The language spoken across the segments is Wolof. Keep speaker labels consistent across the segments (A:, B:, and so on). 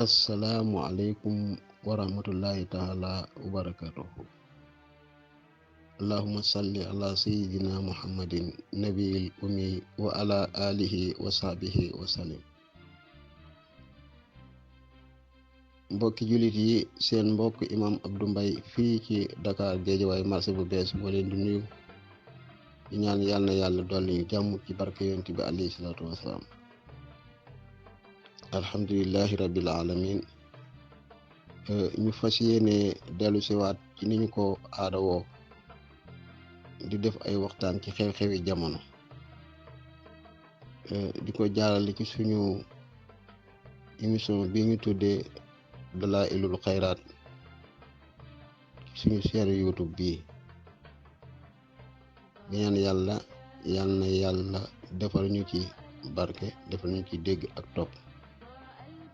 A: assalaamu aleykum wa rahmatullahi taala wa barakatuhu. Allahumma salli ala sayyidina muhammadin nabiyil ummi wa ala alihi wa sahbihi wa sallim. Mbokki jullit yi, seen mbokk imam Abdou Mbaye fii ci Dakar Géejawaay marché bu bees moo leen di nuyu di ñaan yàlla na yàlla dolli ñu jàmm ci barke yonent bi alayhi salaatu wasalaam. Alhamdulillahi rabbil alamin. Ñu fas yéene dellu siwaat ci ni ñu ko aadawoo di def ay waxtaan ci xew-xewi jamono, di ko jaarale ci suñu émission bi ñu tuddee Dalaa'ilul Xayraat suñu chaîne YouTube bii. di ñaan yàlla na yàlla defal ñu ci barke, defal ñu ci dégg ak topp,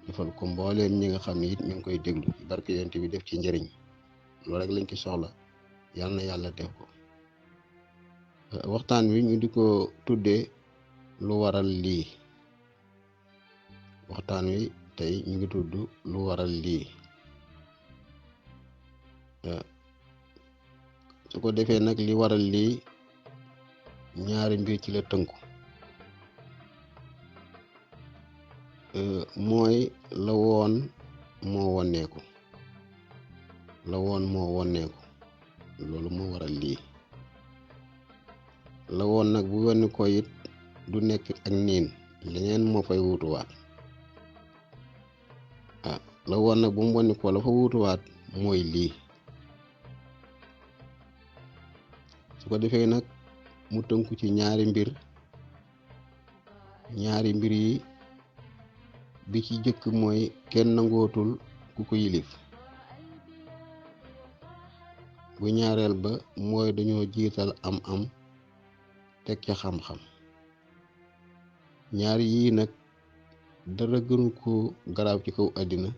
A: defal ko mbooleem ñi nga xam ne it ñu ngi koy déglu ci barke yonent bi def ci njëriñ. loolu rek lañ ci soxla, yàlla na yàlla def ko. waxtaan wi ñu di ko tuddee lu waral lii. waxtaan wi tey ñu ngi tudd lu waral lii. su ko defee nag li waral lii ñaari mbir ci la tënku. mooy la woon moo wonneeku loolu moo waral lii. la woon nag bu wonni ko it du nekk ak niin, leneen moo fay wuutuwaat. la woon nag bu mu wonni ko la fa wuutuwaat mooy lii. su ko defee nag mu tënku ci ñaari mbir yi. bi ci jëkk mooy kenn nangootul ku ko yilif. bu ñaareel ba mooy dañoo jiital am teg ca xam-xam. ñaari yii nag dara gënu ko garaaw ci kaw àddina,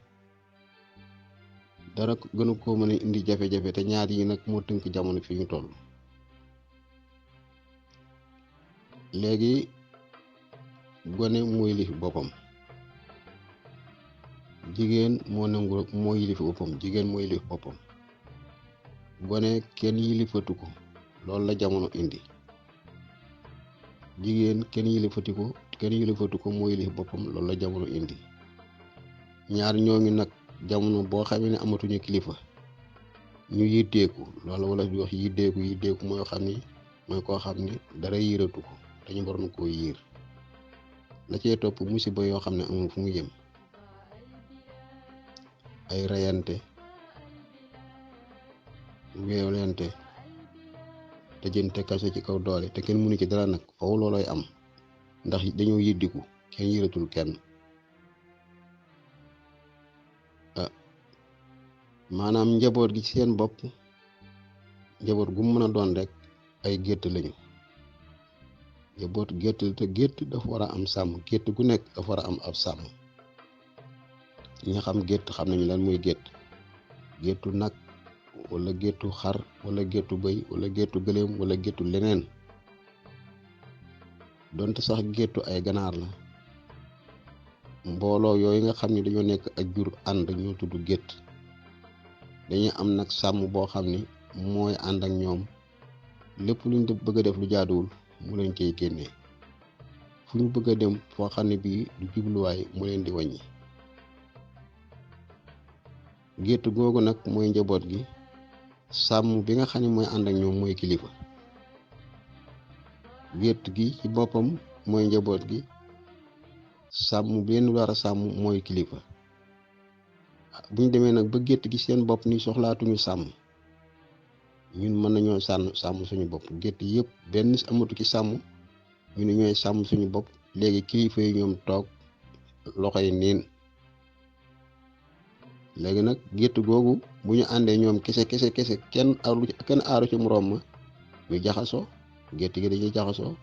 A: dara gënu ko mën a indi jafe-jafe, te ñaar yi nag moo tënk jamono fi ñu toll. léegi gone moo yilif boppam, jigéen moo yilif boppam. gone kenn yilifatu ko, loolu la jamono indi. jigéen kenn yilifatu ko moo yilif boppam, loolu la jamono indi. ñaar ñooñu nag jamono boo xamee ne amatuñu kilifa, ñu yiddeeku. loolu wala di wax yiddeeku mooy koo xam ni dara yiiratu ko, dañu waroon koo yiir. la cee topp musiba yoo xam ne amul fu mu yem. ay rayante, weewlente, tëjante kaso ci kaw doole, te kenn mënu ci dara nag. faw looloy am ndax dañoo yiddiku, kenn yiratul kenn. maanaam njaboot gi ci seen bopp, njaboot gu mu mën a doon rek ay gétt lañu. njaboot gétt, te gétt dafa war a am sàmm. gétt gu nekk dafa war a am ab sàmm. ñi nga xam gétt xam nañu lan muy gétt. géttu nag wala géttu xar wala géttu bëy wala géttu gëléem wala géttu leneen, donte sax géttu ay ganaar la. mbooloo yooyu nga xam ne dañoo nekk ak jur ànd ñoo tudd gétt. dañuy am nag sàmm boo xam ni mooy ànd ak ñoom lépp luñ bëgg a def lu jaaduwul mu leen cay génnee. fu ñu bëgg a dem foo xam ne bii du jubluwaay mu leen di wàññi. gétt googu nag mooy njaboot gi. sàmm bi nga xam ne mooy ànd ak ñoom mooy kilifa. gétt gi ci boppam mooy njaboot gi. sàmm bi leen war a sàmm mooy kilifa. bu ñu demee nag ba gétt gi seen bopp ni soxlaatuñu sàmm, ñun mën nañoo sàmm suñu bopp. gétt yëpp benn amatu ci sàmm, ñu ne ñooy sàmm suñu bopp. léegi kilifa yi ñoom toog loxoy niin. léegi nag gétt googu bu ñu àndee ñoom kese kenn aaru ci moroom ma, ñu jaxasoo. gétt gi dañuy jaxasoo.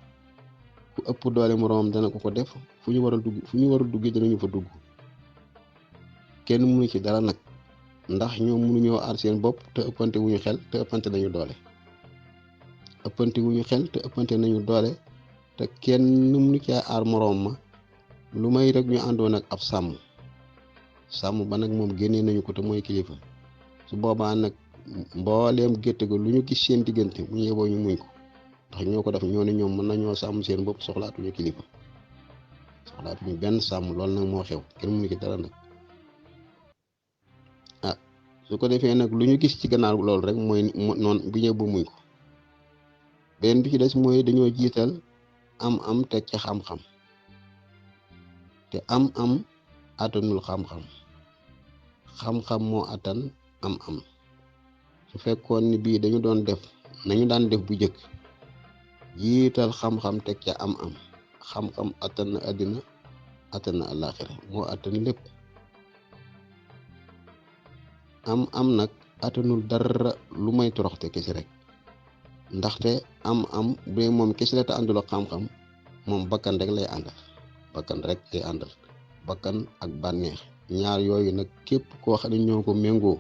A: ku ëpp doole moroomam dana ko def. fu ñu war a dugg danañu fa dugg. kenn mënu ci dara nag, ndax ñoom mënuñoo aar seen bopp, te ëppante wuñu xel, te ëppante nañu doole. te kenn mënu caa aar moroom ma lu may rek ñu àndoon ak ab sàmm. sàmm ba nag moom génnee nañu ko te mooy kilifa su boobaa nag mbooleem gétt ga lu ñu gis seen diggante mu yeboo ñu muñ ko ndax ñoo ko def ñoo ne ñoom mën nañoo sàmm seen bopp soxlaatuñu kilifa soxlaatuñu benn sàmm loolu nag moo xew kenn mënu ci dara nag ah su ko defee nag lu ñu gis ci gannaaw loolu rek mooy noonu bu yeboo muñ ko beneen bi ci des mooy dañoo jiital am teg ci xam-xam te am attanul xam-xam xam-xam moo attan am su fekkoon ni bii dañu doon def nañu daan def bu jëkk jiital xam-xam teg ca am xam-xam attan na àddina attan na àllaaxira moo attan lépp am nag attanul dara lu may toroxte kese rek ndaxte am bu dee moom kese la te àndul ak xam-xam moom bakkan rek lay àndal bakkan rek lay àndal bakkan ak bànneex ñaar yooyu nag képp koo xam ne ñoo ko méngoo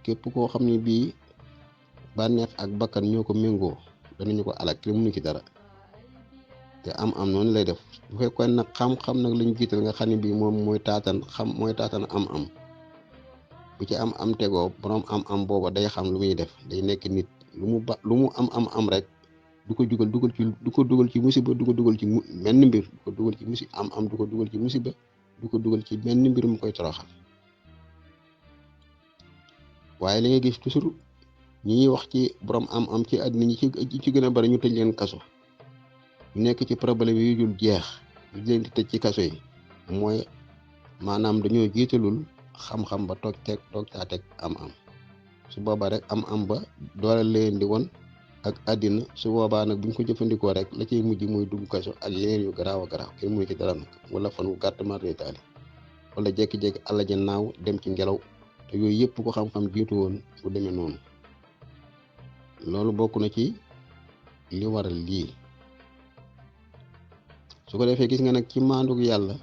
A: képp koo xam ne bii bànneex ak bakkan ñoo ko méngoo danañu ko alak ki mënu ci dara te am noonu lay def bu fekkoon nag xam-xam nag lañu jiital nga xam ne bii moom mooy taatan am bu ci am tegoo borom am booba day xam lu muy def day nekk nit lu mu am rek du ko dugal ci musiba du ko dugal ci menn mbir du ko dugal ci du ko dugal ci musiba du ko dugal ci menn mbir mu koy toroxal waaye li nga gis toujours ñi ñuy wax ci borom am ci àddina ñi ci gën a bari ñu tëj leen kaso ñu nekk ci problème yu dul jeex ñu leen di tëj ci kaso yi mooy maanaam dañoo jiitalul xam-xam ba toog caa teg am su boobaa rek am ba doole leen di won ak àddina su boobaa nag buñ ko jëfandikoo rek la ciy mujj muy dugg kaso ak yeneen yu garaaw a garaaw kenn muy ci dara nag wala fan wu gàtt maritaali wala jékki-jékki àll ja naaw dem ci ngelaw te yooyu yëpp ko xam-xam jiitu woon bu demee noonu loolu bokk na ci li waral lii su ko defee gis nga nag ci maandug yàlla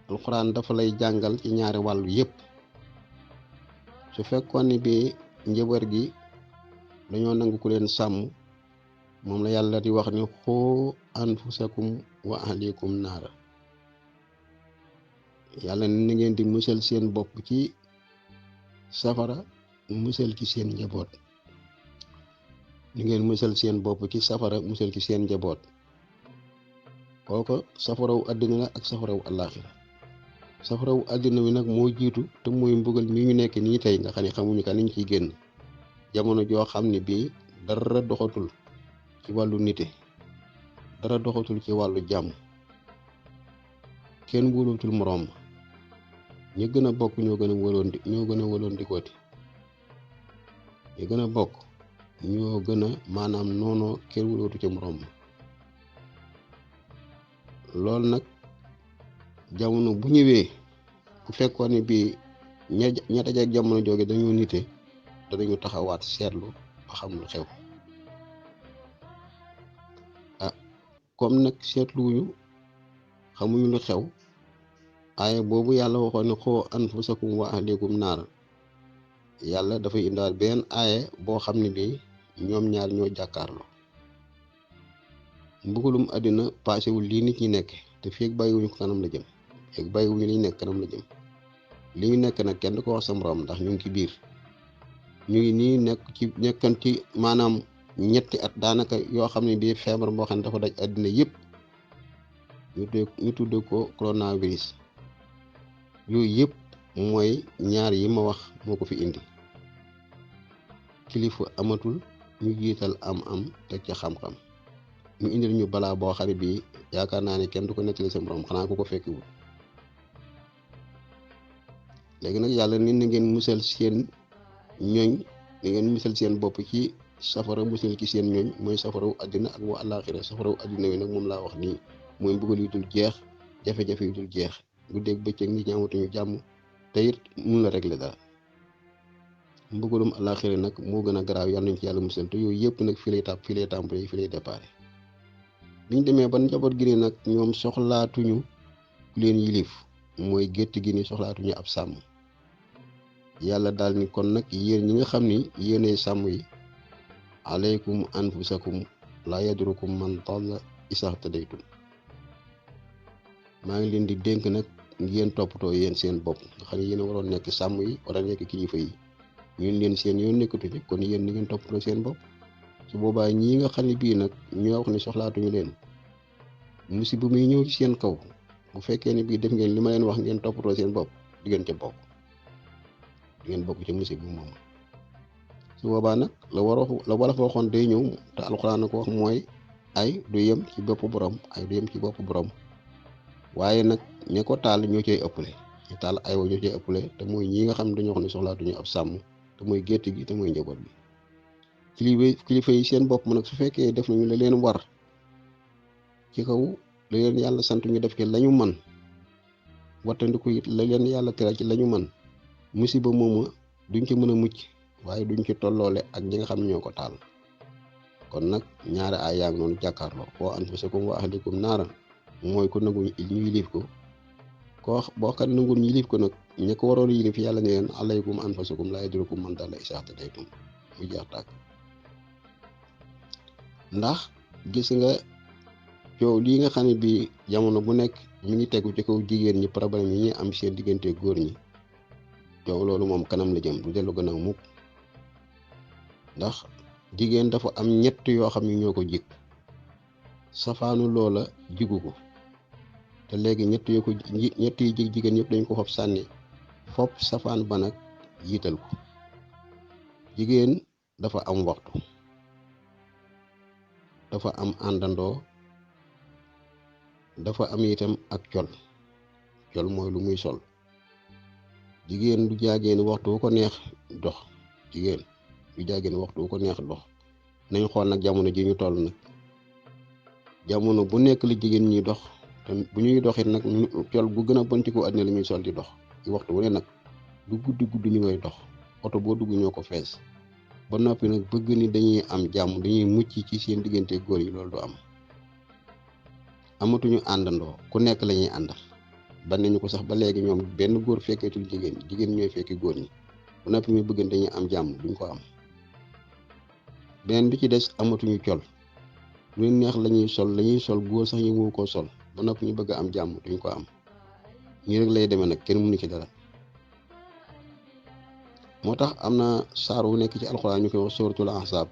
A: alxuraan dafa lay jàngal ci ñaari wàllu yëpp su fekkoon ni bi njaboot gi dañoo nangu ku leen sàmm moom la yàlla di wax ni xoo anfusakum wa ahlikum naara yàlla na ngeen di musal seen bopp ci safara musal ci seen njaboot ni ngeen musal seen bopp ci safara musal ci seen njaboot kooko safaraw àddina la ak safaraw àllaaxira safaraw àddina wi nag moo jiitu te mooy mbugal mi ñu nekk nii tey nga xam ne xamuñu ka niñ ciy génn jamono joo xam ne bii dara doxatul ci wàllu nite dara doxatul ci wàllu jàmm kenn wóolootul moroom ñu gën a bokk ñoo gën a wëloon dikooti ñu gën a bokk ñoo gën a maanaam noonoo kenn wóolootu ci moroom loolu nag jamono bu ñëwee bu fekkoon ne bii ña dajeek jamono jooge dañoo nite danañu taxawaat seetlu ba xam lu xew comme nag seetluwuñu xamuñu lu xew aaya boobu yàlla waxoon ne xoo anfusakum wa ahlikum naara yàlla dafay indaal benn aaya boo xam ne bii ñoom ñaar ñoo jàkkaarloo mbugalum àddina paasewul lii nit ñi nekk te feeg bàyyiwuñu ko kanam la jëm feeg bàyyiwuñu li ñu nekk kanam la jëm li ñu nekk nag kenn du ko wax sa moroom ndax ñu ngi ci biir ñu ngi nii nekkan ci maanaam ñetti at daanaka yoo xam ne bii feebar boo xam ne dafa daj àddina yëpp ñu tudde ko coronavirus yooyu yëpp mooy ñaar yi ma wax moo ko fi indi kilifa amatul ñu jiital am teg ca xam-xam ñu indil ñu balaa boo xam ne bii yaakaar naa ne kenn du ko nettali sa morom xanaa ku ko fekkiwul léegi nag yàlla nit na ngeen musal seen ñooñ da ngeen musal seen bopp ci safara musal ci seen ñooñ mooy safaraw àddina ak wa àllaaxira safaraw àddina wi nag moom laa wax nii mooy mbugal yu dul jeex jafe-jafe yu dul jeex guddeeg bëccëg nit ñi amatuñu jàmm te it mun la régler dara mbugalum àllaaxira nag moo gën a garaaw yal nañ ci yàlla musal te yooyu yëpp nag fii lay tàmbalee fii lay déparé biñ demee ba njaboot gi ne nag ñoom soxlaatuñu ku leen yilif mooy gétt gi ni soxlaatuñu ab sàmm yàlla daal ni kon nag yéen ñi nga xam ni yéenay sàmm yi alaykum anfusakum laa yadurukum man dalla izaa htadaytum maa ngi leen di dénk nag ngeen toppatoo yéen seen bopp nga xam ne yéen a waroon nekk sàmm yi wala nekk kilifa yi ñun leen seen yoon nekkatu ci kon yéen ni ngeen toppatoo seen bopp su boobaa ñii nga xam ne bii nag ñoo wax ne soxlaatuñu leen musiba muy ñëw ci seen kaw bu fekkee ne bii def ngeen li ma leen wax ngeen toppatoo seen bopp di ngeen ca bokk di ngeen bokk ci musiba moom su boobaa nag la wala fa waxoon day ñëw te alxuraan na ko wax mooy ay du yem ci bopp borom ay du yem ci bopp borom waaye nag ña ko taal ñoo cay ëppale ñu taal ay wa ñoo cay ëppale te mooy ñi nga xam ne dañoo wax ne soxlaatuñu ab sàmm te mooy gétt gi te mooy njaboot bi kilifa yi seen bopp nag su fekkee def nañu la leen war ci kaw la leen yàlla sant ñu def ci lañu man wattandiku it la leen yàlla tere ci lañu man musiba mooma duñ ci mën a mucc waaye duñ ci tolloole ak ñi nga xam ne ñoo ko taal kon nag ñaari ay yaa ngi noonu jàkkaarloo koo anfusakum wa ahlikum naara mooy ko nangu ñu yilif ko koo boo xam nangu ñu yilif ko nag ña ko waroon yilif yàlla ne leen alaykum anfusakum laa yadurukum man dalla izaa ihtadaytum mu jeex tàkk ndax gis nga coow lii nga xam ne bii jamono bu nekk mi ngi tegu ci kaw jigéen ñi problème yi ñuy am seen diggante góor ñi coow loolu moom kanam la jëm du dellu gannaaw mukk ndax jigéen dafa am ñett yoo xam ne ñoo ko jig safaanu loola jigu ko te léegi ñett yi jig jigéen ñëpp dañ ko xob sànni fopp safaan ba nag jiital ko jigéen dafa am waxtu dafa am àndandoo dafa am itam ak col mooy lu muy sol jigéen du jaageen waxtu wu ko neex dox jigéen du jaageen waxtu wu ko neex dox nañ xool nag jamono ji ñu toll nag jamono bu nekk la jigéen ñi dox te bu ñuy doxit nag col gu gën a bon ci ko àddina la ñuy sol di dox ci waxtu wu ne nag du guddi ñu ngay dox oto boo dugg ñoo ko fees ba noppi nag bëgg ni dañuy am jàmm dañuy mucc ci seen diggante góor yi loolu du am amatuñu àndandoo ku nekk la ñuy àndal ban nañu ko sax ba léegi ñoom benn góor fekkeetul jigéen ñooy fekki góor ñi ba noppi ñu bëgg dañuy am jàmm duñ ko am beneen bi ci des amatuñu col lu leen neex lañuy sol góor sax ñu mu ko sol ba noppi ñu bëgg am jàmm duñ ko am ñi rek lay demee nag kenn mënu ci dara moo tax am na saar wu nekk ci alxuraan ñu koy wax suratul ahzab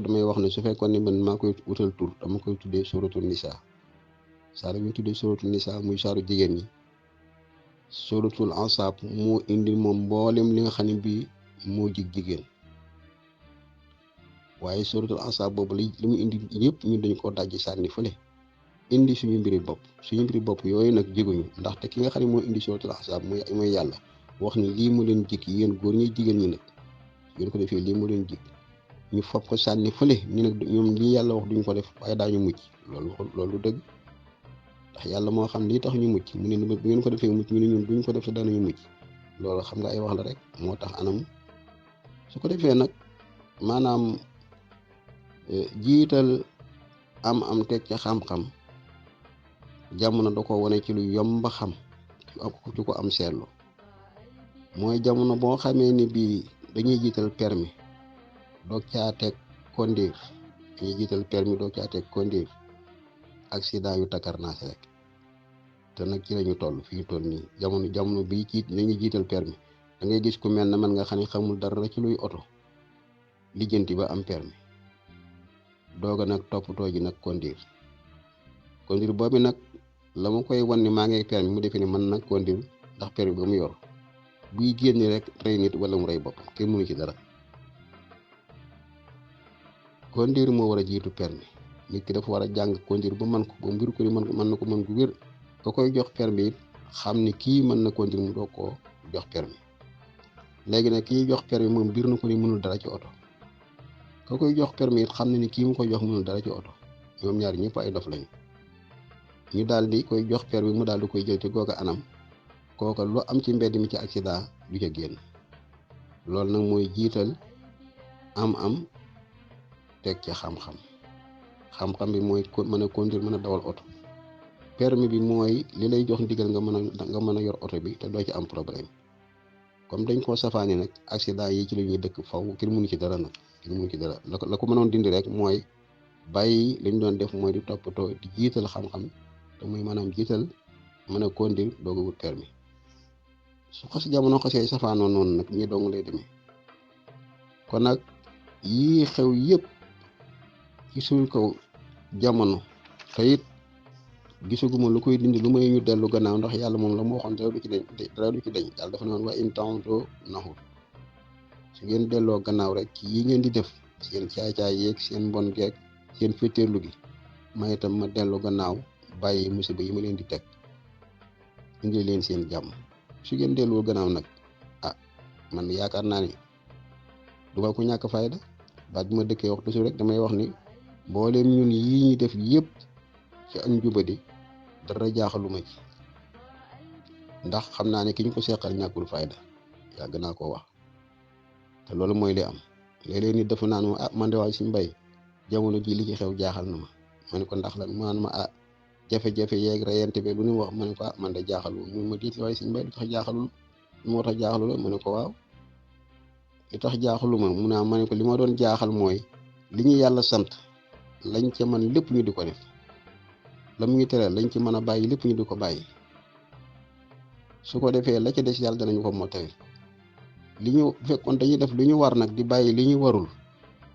A: damay wax ne su fekkoon ne man maa koy wutal tur dama koy tuddee suratul nisa saar bi ñu tuddee suratul nisa muy saaru jigéen ñi suratul ahzab moo indi moom mboolem li nga xam ne bii moo jig jigéen waaye suratul ahzab boobu li mu indi yëpp ñun dañ ko dajji sànni fële indi suñu mbiri bopp yooyu nag jiguñu ndaxte ki nga xam ne moo indi suratul ahzab mooy yàlla wax ni lii mu leen jig yéen góor ñi jigéen ñi nag ngeen ko defee lii mu leen jig ñu fopp ko sànni fële ñu nag ñoom lii yàlla wax duñ ko def waaye daañu mucc loolu dëgg ndax yàlla moo xam lii tax ñu mucc mu ne bu ngeen ko defee mucc ñu ne ñun duñ ko def te danañu mucc loolu xam nga ay wax la rek moo tax anam su ko defee nag maanaam jiital am teg ca xam-xam jamono da ko wane ci lu yomba xam ci ko am seetlu mooy jamono boo xamee ni bii dañuy jiital permis doog caa teg conduire accident yu takarnaase rek te nag ci lañu toll fi ñu toll nii jamono bii ci nañuy jiital permis da ngay gis ku mel ne man nga xam ne xamul dara ci luy oto lijjanti ba am permis dooga nag toppatoo ji nag conduire boobu nag la ma koy wan ni maa ngi permis mu defee ne mën nag conduire ndax permis ba mu yor buy génn rek rey nit wala mu rey bopp kenn mënu ci dara conduire moo war a jiitu permis nit ki dafa war a jàng conduire ba mën ko ba mbir ko ni mën na ko mën gu wér ka koy jox permis it xam ni kii mën na conduire mu doog koo jox permis léegi nag kii jox permis moom mbir na ko ni mënul dara ci oto ka koy jox permis it xam na ni kii mu ko jox mënul dara ci oto ñoom ñaar ñëpp ay dof lañu ñu daal di koy jox permis mu daal di koy jël ci googa anam kooka lu am ci mbedd mi ci accident du ca génn loolu nag mooy jiital am teg ci xam-xam bi mooy mën a conduire mën a dawal oto permis bi mooy li lay jox ndigal nga mën a yor oto bi te doo ci am problème comme dañ koo safaani nag accident yi ci la ñuy dëkk faw kenn mënu ci dara nag la ko mënoon dindi rek mooy bàyyi li ñu doon def mooy di toppatoo di jiital xam-xam te muy maanaam jiital mën a conduire doog a wut permis su xas jamono xasee safaanoo noonu nag ñi dong lay demee. kon nag yii xew yëpp ci suñ kaw jamono te it gisaguma lu koy dindi lu may ñu dellu gannaaw, ndax yàlla moom la mu waxoon dara du ci deñ yàlla dafa ne woon wa in ta'udu na'ud. su ngeen delloo gannaaw rek ci yi ngeen di def seen caay-caay yeeg seen mbon geeg seen féeteerlu gi, ma itam ma dellu gannaaw bàyyi musiba yi ma leen di teg indi leen seen jàmm. su ngeen delloo gannaaw nag man yaakaar naa ni duma ko ñàkk fayda. baat bi ma dëkkee wax toujours rek damay wax ni mbooleem ñun yii ñi def yëpp ci ak njubadi dara jaaxaluma ci, ndax xam naa ne ki ñu ko seqal ñàkkul fayda, yàgg naa ko wax. te loolu mooy li am. léeg-léeg nit dafa naan ma man de waay suñ mbay jamono ji li ci xew jaaxal na ma ne ko ndax lan maan ma jafe-jafe yeeg rayante be lu ñu wax ma ne ko man de jaaxalul mun ma diit waaye suñ mbay lu tax jaaxalul moo tax jaaxalu la ma ne ko waaw li tax jaaxaluma mu naa ma ne ko li ma doon jaaxal mooy li ñu yàlla sant lañ ca man lépp ñu di ko def, la mu ñu tere lañ ci mën a bàyyi lépp ñu di ko bàyyi. su ko defee la ca des yàlla danañu ko mottali. li ñu fekkoon dañuy def li ñu war nag di bàyyi li ñu warul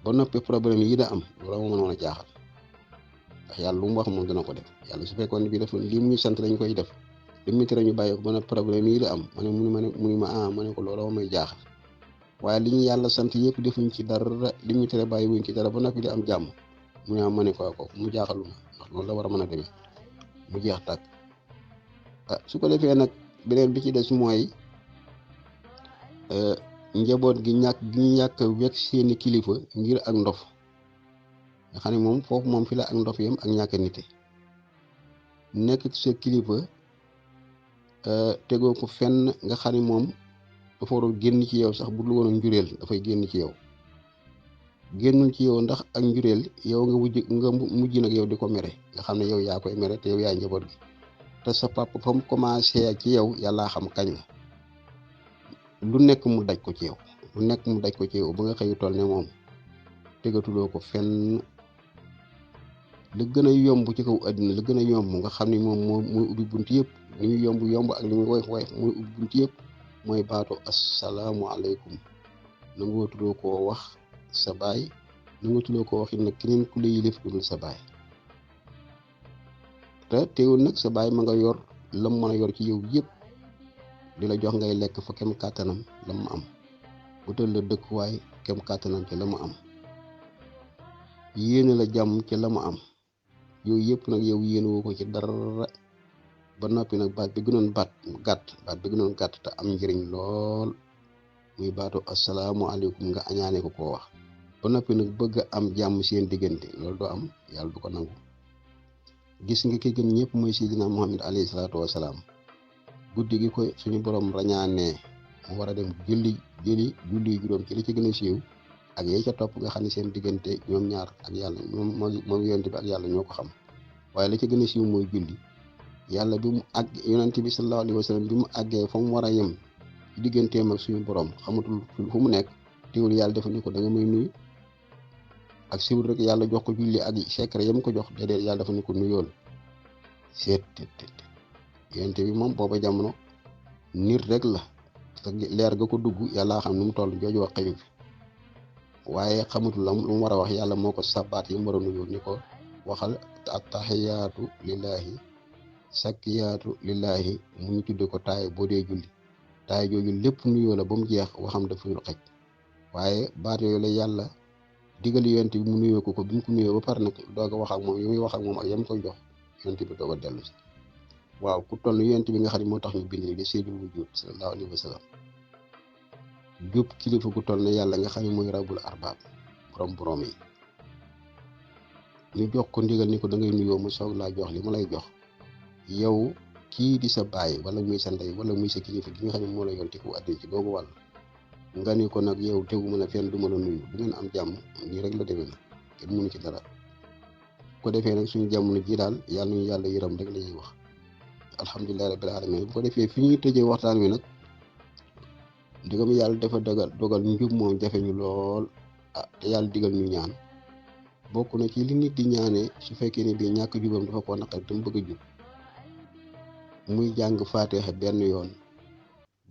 A: ba noppi problème yi da am loolu moo mënoon a jaaxal, ndax yàlla lu mu wax moom dana ko def. yàlla su fekkoon bi def li mu ñu sant dañ koy def, li mu tere ñu bàyyi ko ba noppi problème yi da am ma ne munu ma ne ko loolu may jaaxal. waaye li ñu yàlla sant yëpp defuñ ci dara, li ñu tere bàyyi wuñ ci dara ba noppi di am jàmm mu ne ma ne ko mu jaaxalu ma, ndax loolu la war a mën a demee mu jeex tàkk. su ko defee nag beneen bi ci des mooy njaboot gi ñàkk wekk seeni kilifa ngir ak ndof, nga xam ne moom foofu moom fi la ak ndof yam ak ñàkk nite. nekk sa kilifa tegoo ko fenn, nga xam ne moom dafa waroon génn ci yow sax bu dul woon ak njureel dafay génn ci yow. génnul ci yow ndax ak njureel yow nga mujj nag yow di ko mere, nga xam ne yow yaa koy mere te yow yaa njaboot gi. te sa papa fa mu commencé ci yow yàllaa xam kañ la. lu nekk mu daj ko ci yow ba nga xëy toll ne moom tegatuloo ko fenn. la gën a yomb ci kaw àddina la gën a yomb nga xam ne moom mooy ubbi bunt yëpp, li muy yomb ak li muy woyof mooy ubbi bunt yëpp mooy baatu asalaamualeykum. na nga tuloo koo wax sa baay, na nga tuloo koo wax it nag keneen ku la yilif dul sa baay. te teewul nag sa baay ma nga yor lam mën a yor ci yow yëpp di la jox ngay lekk fa kem kàttanam la mu am, bu tël la dëkkuwaay kem kàttanam ci la mu am, yéene la jàmm ci la mu am. yooyu yëpp nag yow yéene woo ko ci dara ba noppi nag baat bi gënoon gàtt te am njëriñ lool muy baatu asalaamualeykum nga añaane ko koo wax ba noppi nag bëgg a am jàmm seen diggante. loolu doo am, yàlla du ko nangu. gis nga ki gën ñëpp mooy Seydina Muhammad alayhi salaatu wasalaam. guddi gi ko suñu borom rañaanee mu war a dem julli juróom ci li ci gën a siiw ak yee ca topp nga xam ne seen diggante ñoom ñaar ak yàlla moom yonent bi ak yàlla ñoo ko xam. waaye la ci gën a siiw mooy julli. yàlla bi mu àgg yonent bi sallallahu alayhi wa sallam bi mu àggee fa mu war a yem ci digganteem ak suñu borom xamatul fu mu nekk, teewul yàlla dafa ni ko da nga may nuyu. ak siwul rek yàlla jox ko julli ak secret yam ko jox déedéet, yàlla dafa ni ko nuyool. yonent bi moom booba jamono nit rek la, leer ga ko dugg yàllaa xam nu mu toll, jooju wax xëyu fi. waaye xamatul lu mu war a wax, yàlla moo ko sabaat yi mu war a nuyoo ni ko waxal attahiyaatu lillahi sakkiyaatu lillahi, mu ñu tudde ko taay boo dee julli. taay jooju lépp nuyoo la ba mu jeex waxam dafa ñu xëj. waaye baat yooyu la yàlla digal yonent bi mu nuyoo ko bi mu ko nuyoo ba pare nag doog a wax ak moom yi muy wax ak moom ak yam koy jox yonent bi doog a dellu si. waaw ku toll yonent bi nga xam ne moo tax ñu bind ni di sayyidul wujuud sallallahu alayhi wa sallam. jub kilifa ku toll ne yàlla nga xam ne mooy rabbul arbaab, borom yi. ñu jox ko ndigal ni ko da ngay nuyoo mu soog laa jox li ma lay jox. yow kii di sa baay wala muy sa ndey wala muy sa kilifa gi nga xam ne moo la yor ci kaw àddina ci googu wàll nga ni ko nag yow teguma la fenn du ma la nuyu du ngeen am jàmm. nii rek la demee na kenn mënu ci dara. ko defee nag suñu jamono ji daal yàlla ñu yàlla yërëm rek la ñuy wax. alhamdulilah rabbil alamin. bu ko defee fi ñuy tëjee waxtaan wi nag digam yàlla dafa dogal njub moom jafe ñu lool. te yàlla digal ñu ñaan bokk na ci li nit di ñaanee su fekkee ne bii ñàkk jubam dafa ko naqari te mu bëgg a jub muy jàng faatiha benn yoon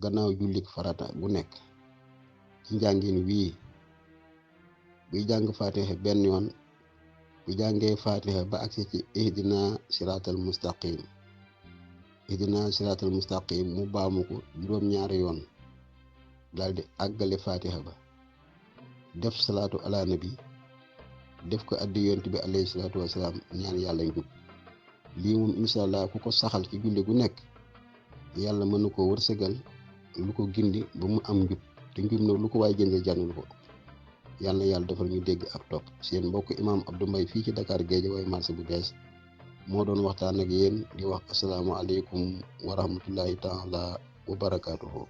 A: gannaaw jullik farata bu nekk ci njàngin wii. buy jàng faatiha benn yoon bu jàngee faatiha ba agsi ci ihdina siraatal mustaqim mu baamu ko juróom-ñaari yoon daldi àggale faatiha ba def salaatu ala nabi def ko addi yonent bi alayhi salaatu wasalaam ñaan yàlla njub. lii moom incha allah ku ko saxal ci julli gu nekk yàlla mën na koo wërsëgal lu ko gindi ba mu am njub te njub nag lu ko waay jëndee jànnul ko. yàlla na yàlla defal ñu dégg ak topp. seen mbokk imaam Abdou Mbaye fii ci Dakar Guédiawaye marché bu bees moo doon waxtaan ak yéen di wax asalaamaaleykum wa rahmatullahi taala wa barakaatuhu.